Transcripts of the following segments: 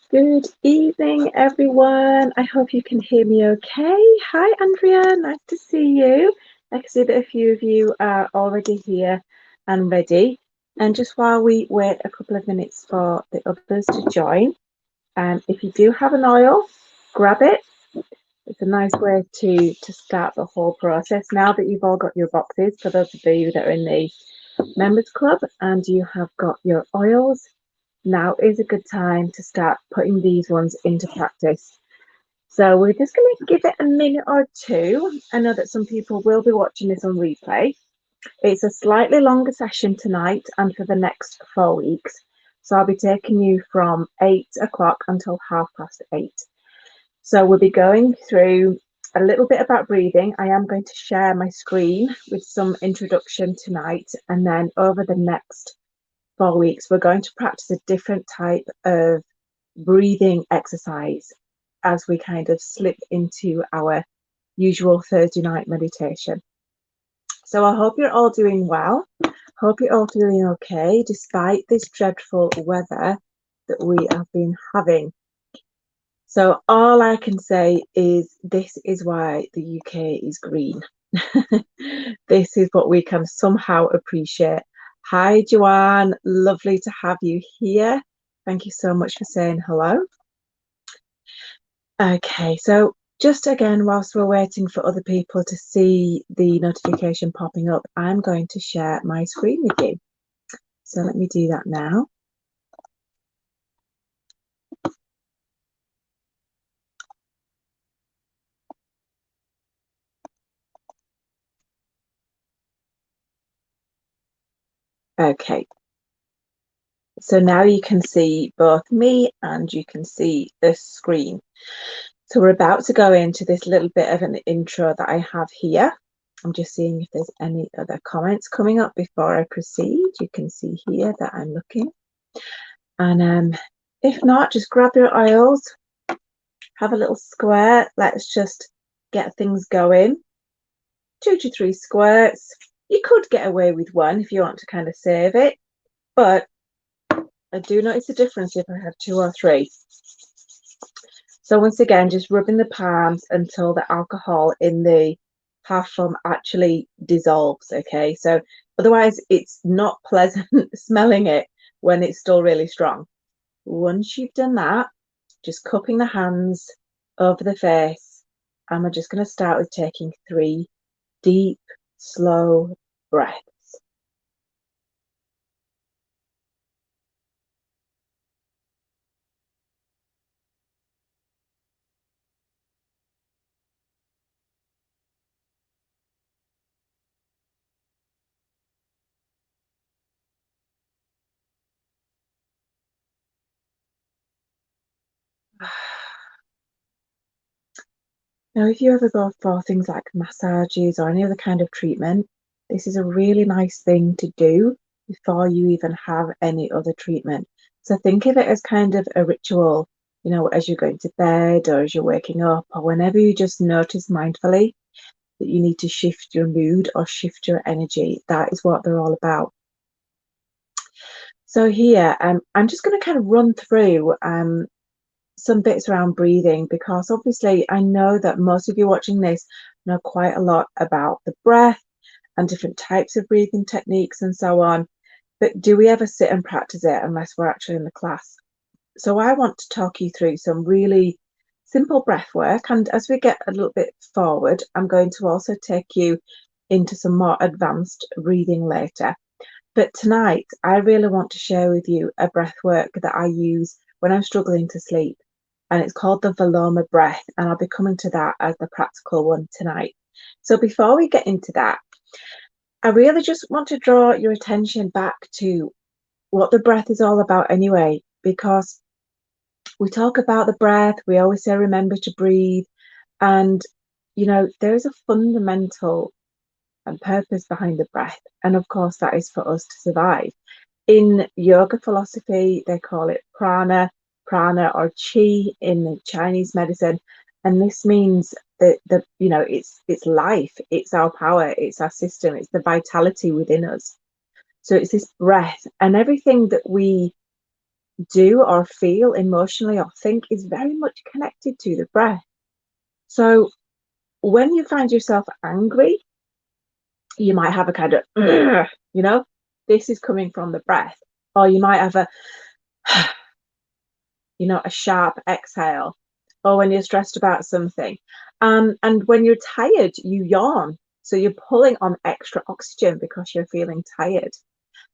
Good evening, everyone. I hope you can hear me okay. Hi, Andrea. Nice to see you. I can see that a few of you are already here and ready. And just while we wait a couple of minutes for the others to join, if you do have an oil, grab it. It's a nice way to start the whole process. Now that you've all got your boxes, for those of you that are in the members club, and you have got your oils, now is a good time to start putting these ones into practice. So we're just going to give it a minute or two. I know that some people will be watching this on replay. It's a slightly longer session tonight and for the next 4 weeks. So I'll be taking you from 8 o'clock until 8:30. So we'll be going through a little bit about breathing. I am going to share my screen with some introduction tonight, and then over the next 4 weeks, we're going to practice a different type of breathing exercise as we kind of slip into our usual Thursday night meditation. So I hope you're all doing well. Hope you're all feeling okay despite this dreadful weather that we have been having. So all I can say is this is why the UK is green. This is what we can somehow appreciate. Hi, Joanne. Lovely to have you here. Thank you so much for saying hello. Okay, so just again, whilst we're waiting for other people to see the notification popping up, I'm going to share my screen with you. So let me do that now. Okay, so now you can see both me and you can see the screen. So we're about to go into this little bit of an intro that I have here. I'm just seeing if there's any other comments coming up before I proceed. You can see here that I'm looking. And if not, just grab your oils, have a little squirt. Let's just get things going. 2 to 3 squirts. You could get away with one if you want to kind of save it, but I do notice a difference if I have 2 or 3. So once again, just rubbing the palms until the alcohol in the half foam actually dissolves, okay? So otherwise it's not pleasant smelling it when it's still really strong. Once you've done that, just cupping the hands over the face, and we're just going to start with taking 3 deep, slow breaths. Now, if you ever go for things like massages or any other kind of treatment, this is a really nice thing to do before you even have any other treatment. So think of it as kind of a ritual, you know, as you're going to bed or as you're waking up or whenever you just notice mindfully that you need to shift your mood or shift your energy. That is what they're all about. So here, I'm just going to kind of run through some bits around breathing, because obviously I know that most of you watching this know quite a lot about the breath and different types of breathing techniques and so on, but do we ever sit and practice it unless we're actually in the class? So I want to talk you through some really simple breath work, and as we get a little bit forward, I'm going to also take you into some more advanced breathing later. But tonight I really want to share with you a breath work that I use when I'm struggling to sleep, and it's called the Veloma breath, and I'll be coming to that as the practical one tonight. So before we get into that, I really just want to draw your attention back to what the breath is all about anyway, because we talk about the breath, we always say remember to breathe, and you know, there is a fundamental purpose behind the breath, and of course that is for us to survive. In yoga philosophy, they call it prana or chi in Chinese medicine, and this means that you know, it's life, it's our power, it's our system, it's the vitality within us. So it's this breath, and everything that we do or feel emotionally or think is very much connected to the breath. So when you find yourself angry, you might have a kind of, this is coming from the breath. Or you might have a, a sharp exhale. Or when you're stressed about something. And when you're tired, you yawn. So you're pulling on extra oxygen because you're feeling tired.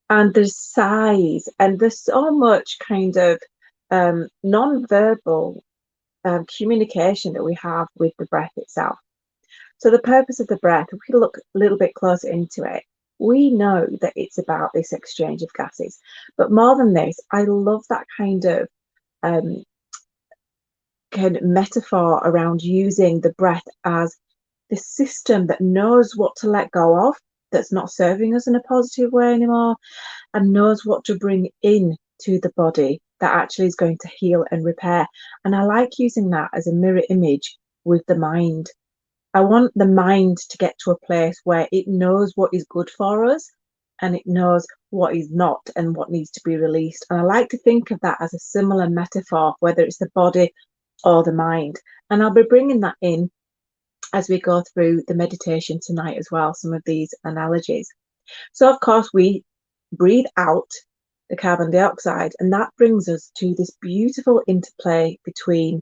And there's sighs, and there's so much kind of non-verbal communication that we have with the breath itself. So the purpose of the breath, if we look a little bit closer into it, we know that it's about this exchange of gases. But more than this, I love that kind of metaphor around using the breath as the system that knows what to let go of, that's not serving us in a positive way anymore, and knows what to bring in to the body that actually is going to heal and repair. And I like using that as a mirror image with the mind. I want the mind to get to a place where it knows what is good for us and it knows what is not and what needs to be released. And I like to think of that as a similar metaphor, whether it's the body or the mind. And I'll be bringing that in as we go through the meditation tonight as well, some of these analogies. So, of course, we breathe out the carbon dioxide, and that brings us to this beautiful interplay between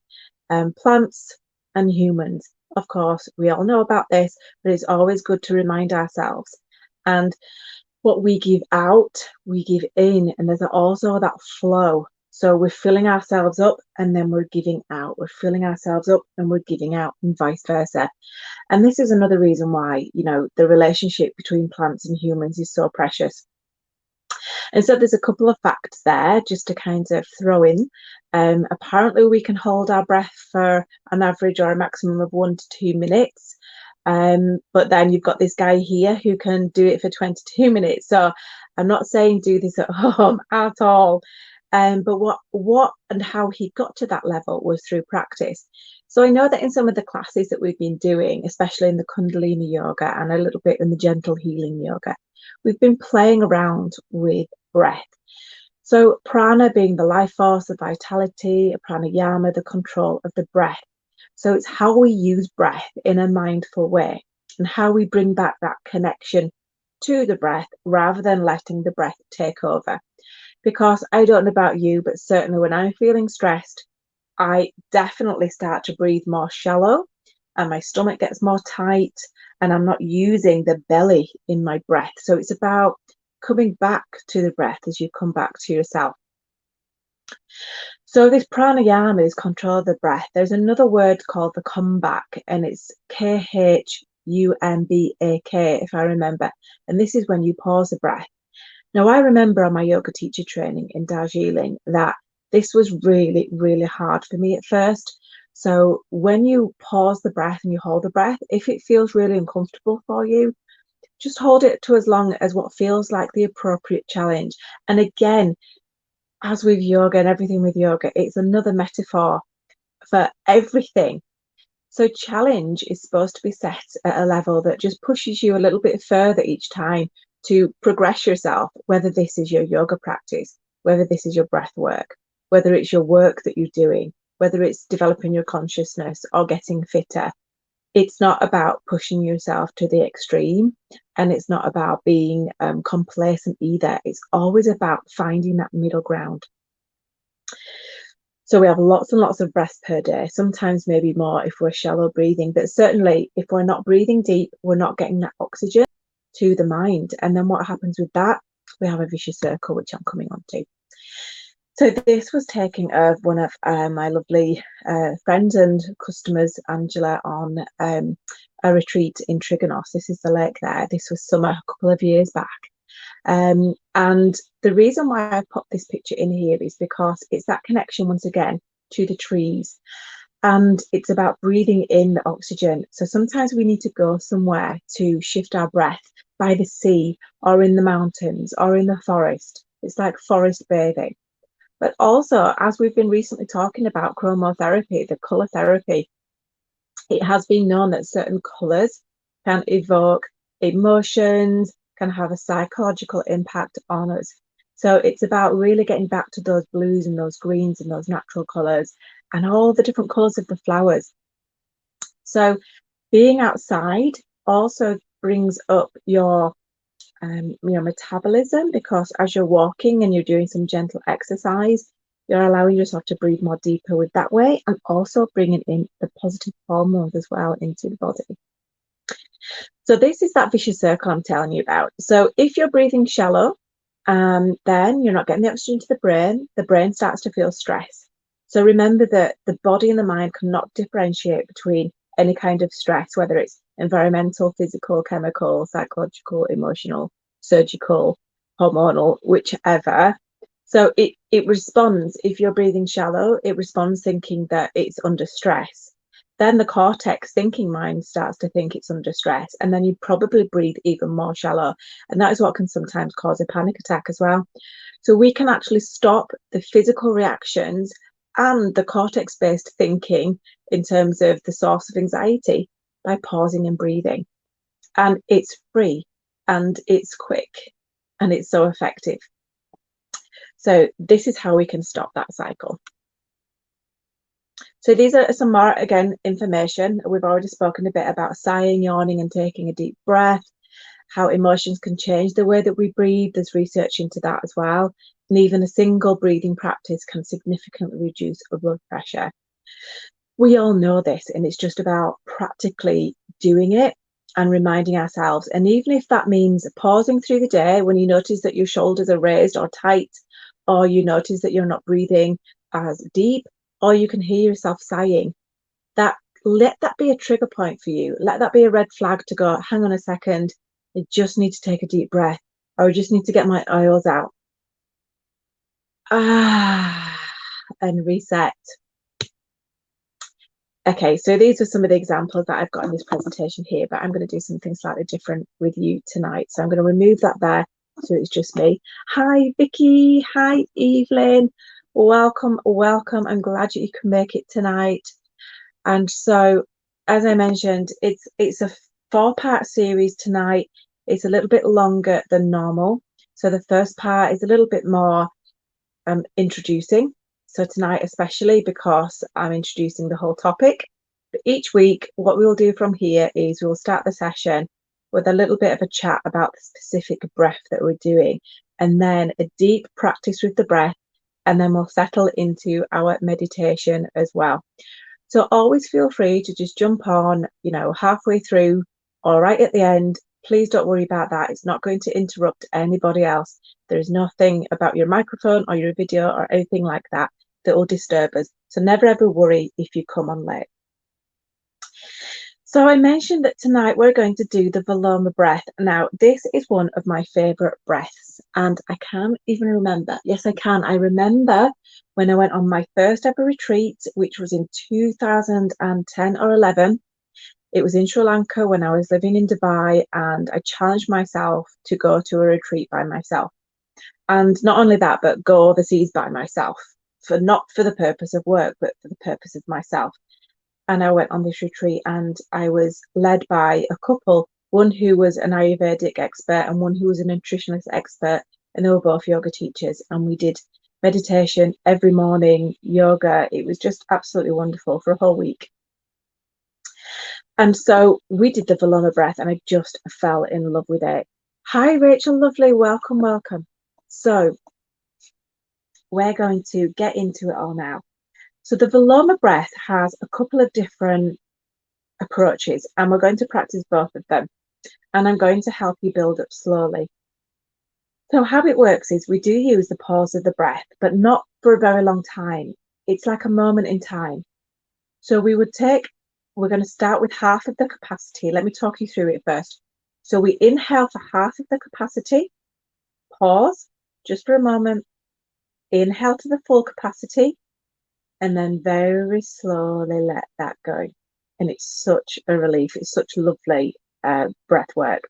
plants and humans. Of course, we all know about this, but it's always good to remind ourselves. And what we give out, we give in, and there's also that flow. So we're filling ourselves up and then we're giving out. We're filling ourselves up and we're giving out, and vice versa. And this is another reason why, the relationship between plants and humans is so precious. And so there's a couple of facts there just to kind of throw in. Apparently, we can hold our breath for an average or a maximum of 1 to 2 minutes. But then you've got this guy here who can do it for 22 minutes. So I'm not saying do this at home at all. But what and how he got to that level was through practice. So I know that in some of the classes that we've been doing, especially in the Kundalini yoga and a little bit in the gentle healing yoga, we've been playing around with breath. So prana being the life force, the vitality, pranayama, the control of the breath. So it's how we use breath in a mindful way and how we bring back that connection to the breath rather than letting the breath take over. Because I don't know about you, but certainly when I'm feeling stressed, I definitely start to breathe more shallow and my stomach gets more tight and I'm not using the belly in my breath. So it's about coming back to the breath as you come back to yourself. So this pranayama is control of the breath. There's another word called the comeback, and it's Khumbak, if I remember. And this is when you pause the breath. Now, I remember on my yoga teacher training in Darjeeling that this was really, really hard for me at first. So when you pause the breath and you hold the breath, if it feels really uncomfortable for you, just hold it to as long as what feels like the appropriate challenge. And again, as with yoga and everything with yoga, it's another metaphor for everything. So challenge is supposed to be set at a level that just pushes you a little bit further each time to progress yourself, whether this is your yoga practice, whether this is your breath work, whether it's your work that you're doing, whether it's developing your consciousness or getting fitter. It's not about pushing yourself to the extreme, and it's not about being complacent either. It's always about finding that middle ground. So we have lots and lots of breaths per day, sometimes maybe more if we're shallow breathing, but certainly if we're not breathing deep, we're not getting that oxygen to the mind. And then what happens with that? We have a vicious circle, which I'm coming on to. So this was taken of one of my lovely friends and customers, Angela, on a retreat in Trigonos. This is the lake there. This was summer a couple of years back. And the reason why I put this picture in here is because it's that connection once again to the trees, and it's about breathing in the oxygen. So sometimes we need to go somewhere to shift our breath, by the sea or in the mountains or in the forest. It's like forest bathing. But also, as we've been recently talking about chromotherapy, the colour therapy, it has been known that certain colours can evoke emotions, can have a psychological impact on us. So it's about really getting back to those blues and those greens and those natural colours and all the different colours of the flowers. So being outside also brings up your metabolism, because as you're walking and you're doing some gentle exercise, you're allowing yourself to breathe more deeper with that way, and also bringing in the positive hormones as well into the body. So this is that vicious circle I'm telling you about. So if you're breathing shallow, then you're not getting the oxygen to the brain starts to feel stress. So remember that the body and the mind cannot differentiate between any kind of stress, whether it's environmental, physical, chemical, psychological, emotional, surgical, hormonal, whichever. So it responds, if you're breathing shallow, it responds thinking that it's under stress. Then the cortex thinking mind starts to think it's under stress, and then you probably breathe even more shallow. And that is what can sometimes cause a panic attack as well. So we can actually stop the physical reactions and the cortex-based thinking in terms of the source of anxiety by pausing and breathing. And it's free and it's quick and it's so effective. So this is how we can stop that cycle. So these are some more, again, information. We've already spoken a bit about sighing, yawning, and taking a deep breath, how emotions can change the way that we breathe. There's research into that as well. And even a single breathing practice can significantly reduce blood pressure. We all know this, and it's just about practically doing it and reminding ourselves. And even if that means pausing through the day when you notice that your shoulders are raised or tight, or you notice that you're not breathing as deep, or you can hear yourself sighing, let that be a trigger point for you. Let that be a red flag to go, hang on a second, I just need to take a deep breath, or I just need to get my oils out. And reset. Okay, so these are some of the examples that I've got in this presentation here, but I'm going to do something slightly different with you tonight. So I'm going to remove that there, so it's just me. Hi, Vicky. Hi, Evelyn. Welcome. I'm glad that you can make it tonight. And so, as I mentioned, it's a 4-part series tonight. It's a little bit longer than normal. So the first part is a little bit more introducing. So tonight, especially because I'm introducing the whole topic. But each week, what we'll do from here is we'll start the session with a little bit of a chat about the specific breath that we're doing, and then a deep practice with the breath, and then we'll settle into our meditation as well. So always feel free to just jump on, halfway through or right at the end. Please don't worry about that. It's not going to interrupt anybody else. There is nothing about your microphone or your video or anything like that that will disturb us. So never ever worry if you come on late. So I mentioned that tonight we're going to do the Viloma breath. Now, this is one of my favorite breaths, and I can't even remember. Yes, I can. I remember when I went on my first ever retreat, which was in 2010 or 11. It was in Sri Lanka when I was living in Dubai, and I challenged myself to go to a retreat by myself. And not only that, but go overseas by myself, not for the purpose of work, but for the purpose of myself. And I went on this retreat, and I was led by a couple, one who was an Ayurvedic expert and one who was a nutritionist expert, and they were both yoga teachers. And we did meditation every morning, yoga. It was just absolutely wonderful for a whole week. And so we did the Viloma breath, and I just fell in love with it. Hi, Rachel, lovely. Welcome. So we're going to get into it all now. So the Viloma breath has a couple of different approaches, and we're going to practice both of them. And I'm going to help you build up slowly. So how it works is we do use the pause of the breath, but not for a very long time. It's like a moment in time. So we're going to start with half of the capacity. Let me talk you through it first. So we inhale for half of the capacity, pause just for a moment, inhale to the full capacity, and then very slowly let that go. And it's such a relief. It's such lovely breath work.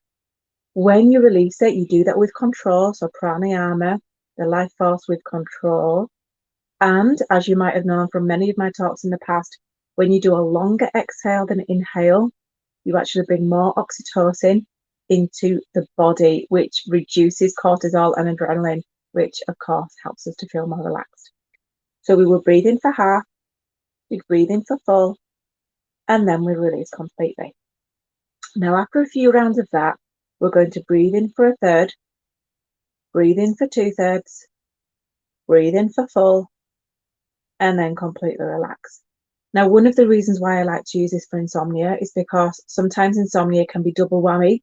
When you release it, you do that with control. So pranayama, the life force with control. And as you might have known from many of my talks in the past, when you do a longer exhale than inhale, you actually bring more oxytocin into the body, which reduces cortisol and adrenaline, which of course helps us to feel more relaxed. So we will breathe in for half, we breathe in for full, and then we release completely. Now, after a few rounds of that, we're going to breathe in for a third, breathe in for 2/3, breathe in for full, and then completely relax. Now, one of the reasons why I like to use this for insomnia is because sometimes insomnia can be double whammy.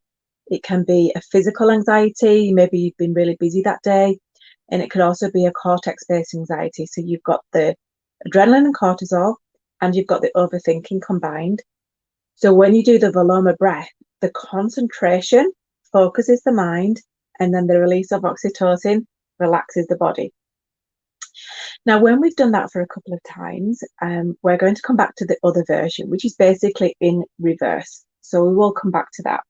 It can be a physical anxiety, maybe you've been really busy that day, and it could also be a cortex-based anxiety. So you've got the adrenaline and cortisol, and you've got the overthinking combined. So when you do the Viloma breath, the concentration focuses the mind, and then the release of oxytocin relaxes the body. Now, when we've done that for a couple of times, we're going to come back to the other version, which is basically in reverse. So we will come back to that.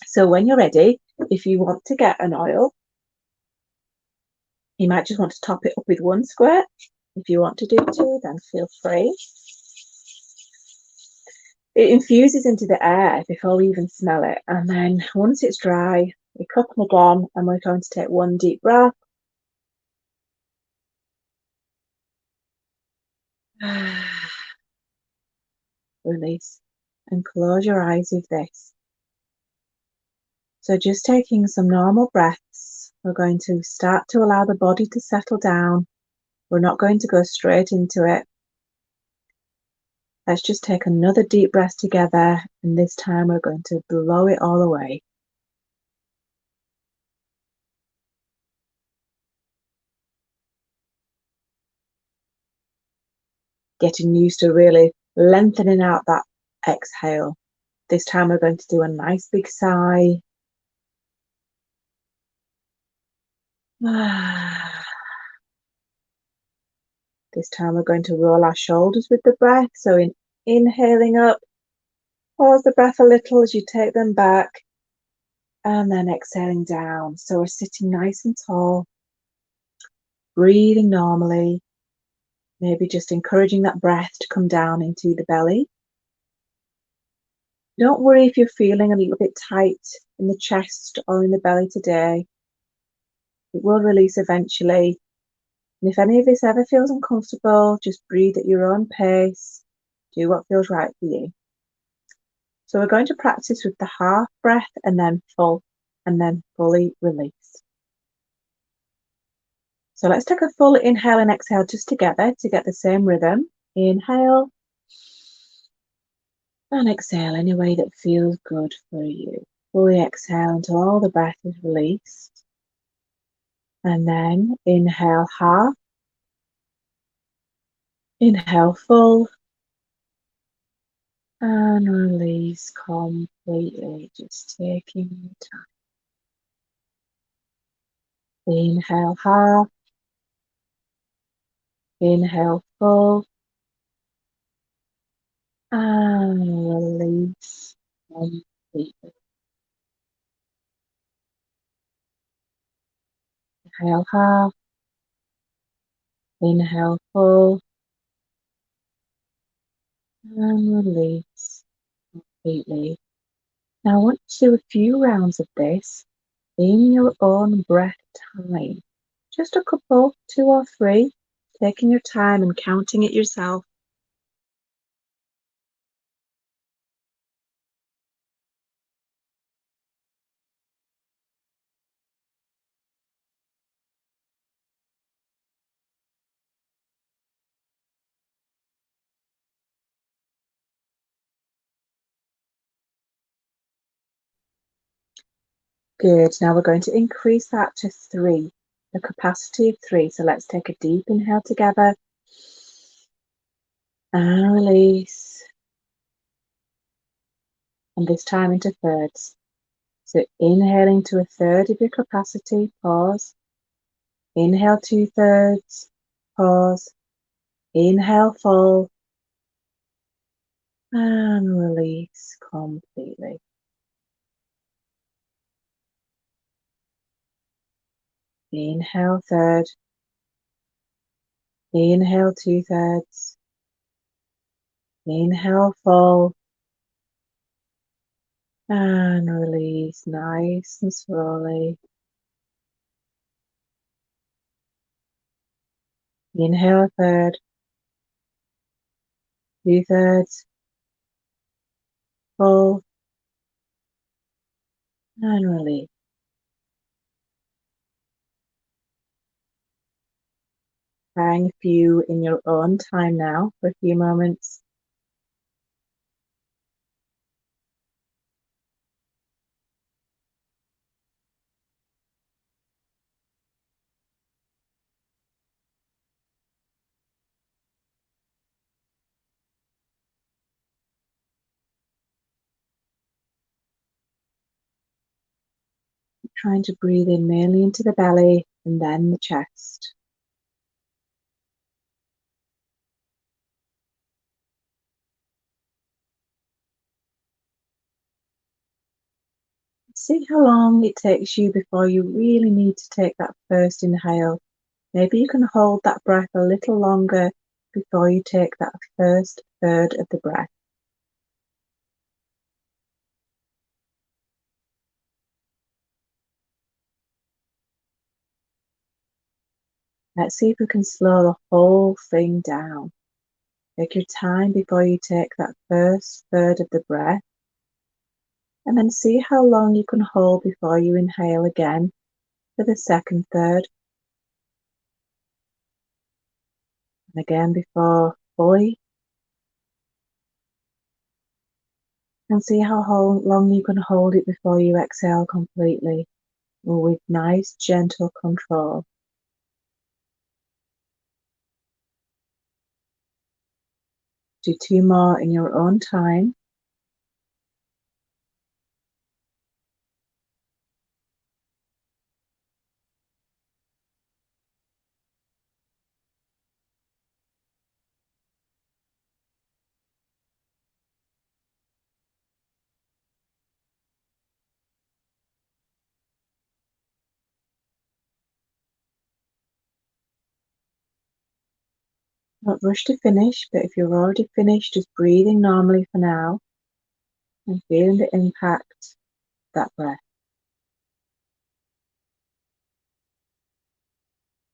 So when you're ready, if you want to get an oil, you might just want to top it up with 1 squirt. If you want to do 2, then feel free. It infuses into the air before we even smell it. And then once it's dry, we cup them again, and we're going to take 1 deep breath. Release and close your eyes with this. So just taking some normal breaths, we're going to start to allow the body to settle down. We're not going to go straight into it. Let's just take another deep breath together, and this time we're going to blow it all away. Getting used to really lengthening out that exhale. This time we're going to do a nice big sigh. This time we're going to roll our shoulders with the breath. So inhaling up, pause the breath a little as you take them back, and then exhaling down. So we're sitting nice and tall, breathing normally, maybe just encouraging that breath to come down into the belly. Don't worry if you're feeling a little bit tight in the chest or in the belly today. It will release eventually. And if any of this ever feels uncomfortable, just breathe at your own pace. Do what feels right for you. So we're going to practice with the half breath and then full, and then fully release. So let's take a full inhale and exhale just together to get the same rhythm. Inhale and exhale any way that feels good for you. Fully exhale until all the breath is released. And then inhale half, inhale full, and release completely, just taking your time. Inhale half, inhale full, and release completely. Inhale half, inhale full, and release completely. Now I want to do a few rounds of this in your own breath time. Just a couple, 2 or 3, taking your time and counting it yourself. Good. Now we're going to increase that to 3, the capacity of 3. So let's take a deep inhale together and release. And this time into thirds. So inhaling to a third of your capacity, pause. Inhale 2/3, pause. Inhale full and release completely. Inhale third. Inhale 2/3. Inhale full and release nice and slowly. Inhale a third, 2/3, full, and release. Trying a few in your own time now for a few moments. Trying to breathe in mainly into the belly and then the chest. See how long it takes you before you really need to take that first inhale. Maybe you can hold that breath a little longer before you take that first third of the breath. Let's see if we can slow the whole thing down. Take your time before you take that first third of the breath, and then see how long you can hold before you inhale again for the second third, and again before fully, and see how long you can hold it before you exhale completely, with nice gentle control. Do 2 more in your own time. Not rush to finish, but if you're already finished, just breathing normally for now and feeling the impact of that breath.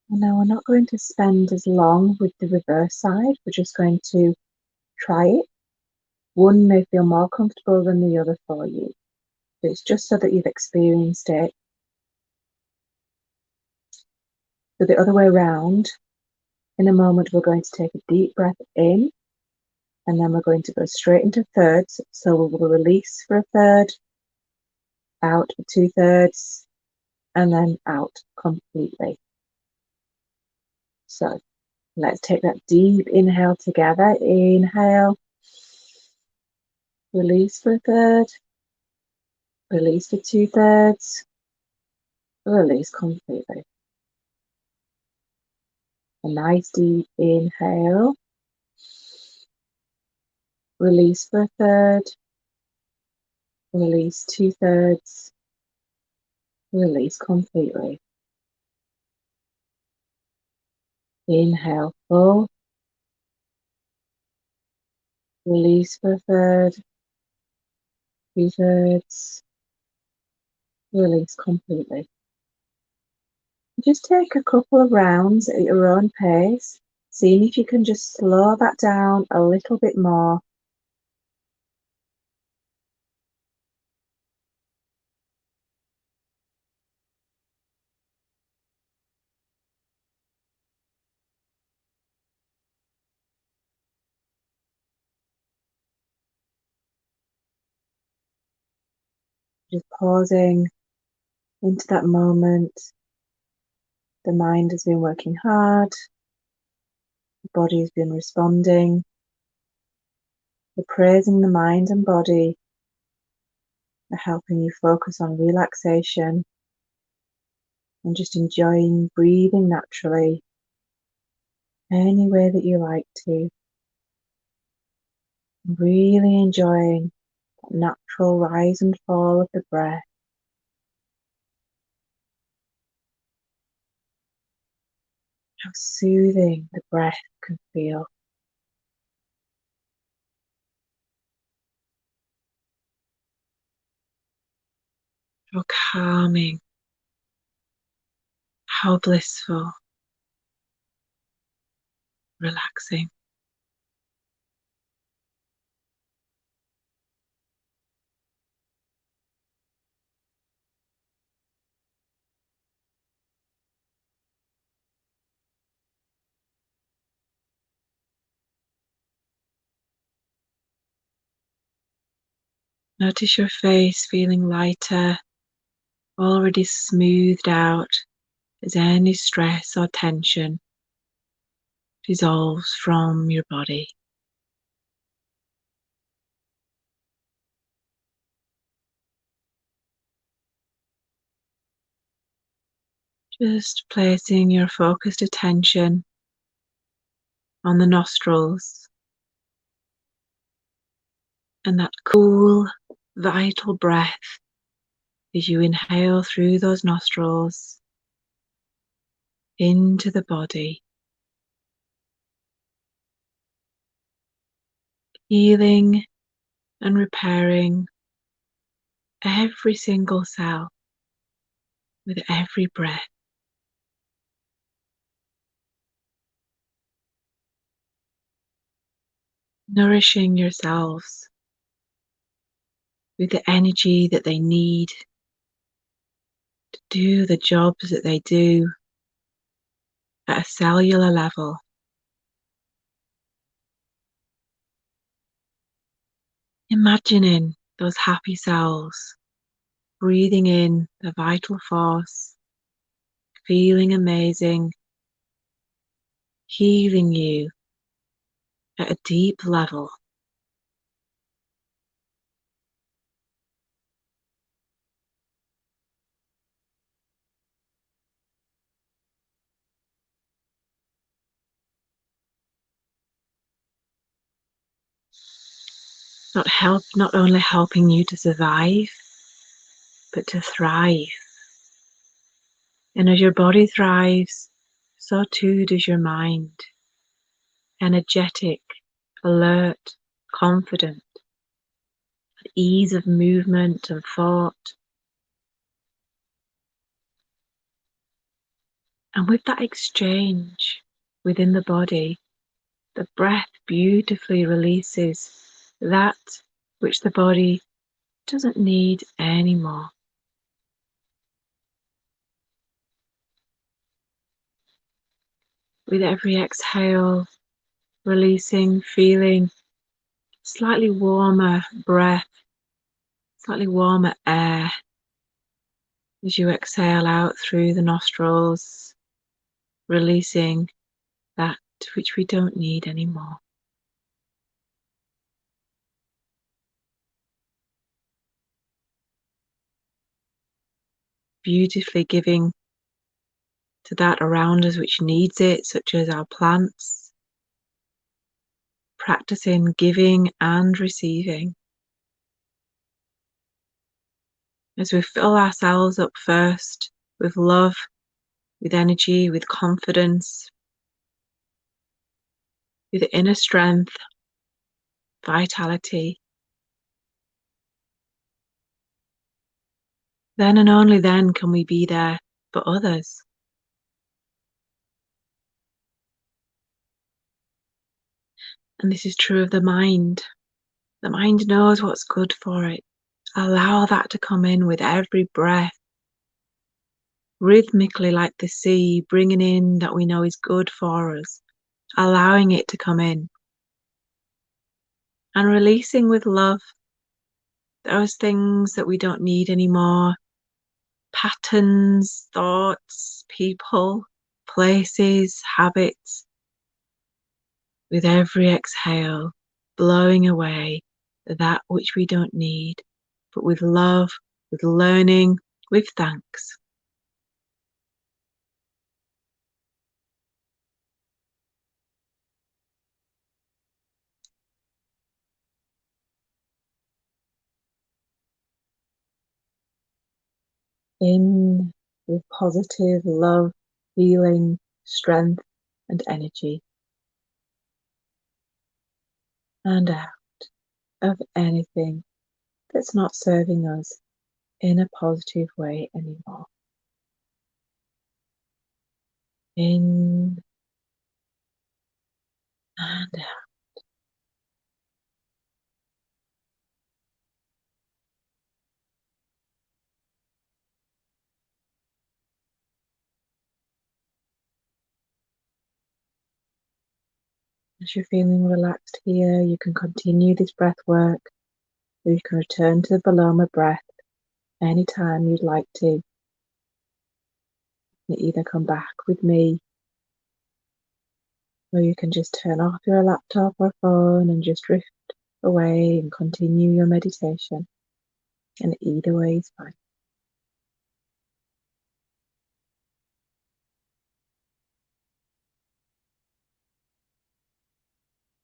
And now we're not going to spend as long with the reverse side. We're just going to try it. One may feel more comfortable than the other for you. But it's just so that you've experienced it. So the other way around, in a moment, we're going to take a deep breath in, and then we're going to go straight into thirds. So we will release for a third, out for 2/3, and then out completely. So let's take that deep inhale together. Inhale, release for a third, release for 2/3, release completely. A nice deep inhale, release for a third, release 2/3, release completely. Inhale full, release for a third, 2/3, release completely. Just take a couple of rounds at your own pace, seeing if you can just slow that down a little bit more. Just pausing into that moment. The mind has been working hard, the body has been responding. We're praising the mind and body for helping you focus on relaxation and just enjoying breathing naturally any way that you like to. Really enjoying that natural rise and fall of the breath. How soothing the breath can feel. How calming. How blissful. relaxing. Notice your face feeling lighter, already smoothed out as any stress or tension dissolves from your body. Just placing your focused attention on the nostrils and that cool, vital breath as you inhale through those nostrils into the body, healing and repairing every single cell with every breath. Nourishing yourselves with the energy that they need to do the jobs that they do at a cellular level. Imagining those happy cells, breathing in the vital force, feeling amazing, healing you at a deep level. Not only helping you to survive, but to thrive. And as your body thrives, so too does your mind. Energetic, alert, confident, ease of movement and thought. And with that exchange within the body, the breath beautifully releases that which the body doesn't need anymore. With every exhale, releasing, feeling slightly warmer breath, slightly warmer air as you exhale out through the nostrils, releasing that which we don't need anymore. Beautifully giving to that around us which needs it, such as our plants, practicing giving and receiving. As we fill ourselves up first with love, with energy, with confidence, with inner strength, vitality, then and only then can we be there for others. And this is true of the mind. The mind knows what's good for it. Allow that to come in with every breath, rhythmically like the sea, bringing in that we know is good for us, allowing it to come in, and releasing with love those things that we don't need anymore, patterns, thoughts, people, places, habits. With every exhale, blowing away that which we don't need, but with love, with learning, with thanks. In with positive love, healing, strength, and energy. And out of anything that's not serving us in a positive way anymore. In And out. As you're feeling relaxed here, you can continue this breath work, or you can return to the Paloma breath anytime you'd like to. You either come back with me, or you can just turn off your laptop or phone and just drift away and continue your meditation. And either way is fine.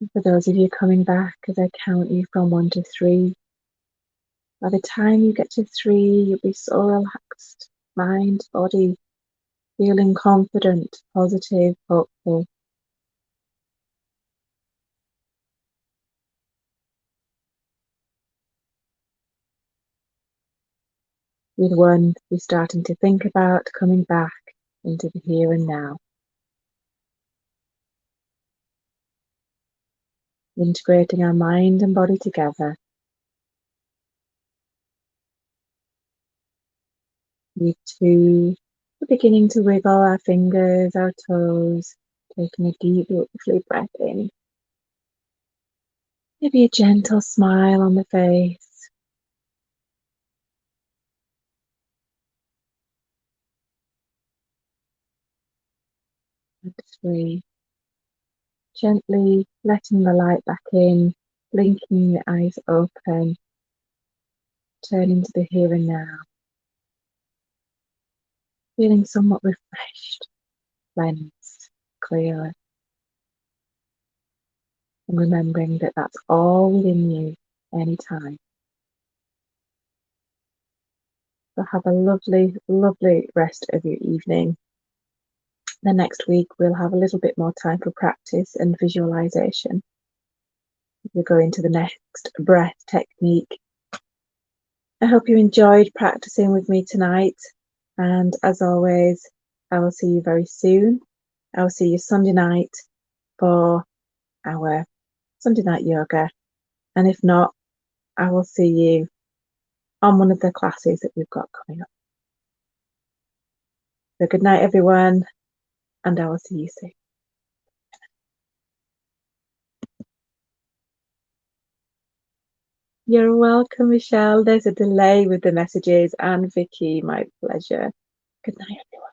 And for those of you coming back, as I count you from 1 to 3, by the time you get to 3, you'll be so relaxed, mind, body, feeling confident, positive, hopeful. With 1, you're starting to think about coming back into the here and now, integrating our mind and body together. With 2, we're beginning to wiggle our fingers, our toes, taking a deep, lovely breath in. Maybe a gentle smile on the face. And 3, gently letting the light back in, blinking the eyes open, turning to the here and now, feeling somewhat refreshed, cleansed, clear, and remembering that that's all within you anytime. So have a lovely, lovely rest of your evening. The next week we'll have a little bit more time for practice and visualization. We'll go into the next breath technique. I hope you enjoyed practicing with me tonight, and as always, I will see you very soon. I will see you Sunday night for our Sunday night yoga, and if not, I will see you on one of the classes that we've got coming up. So good night everyone, and I will see you soon. You're welcome, Michelle. There's a delay with the messages, and Vicky, my pleasure. Good night, everyone.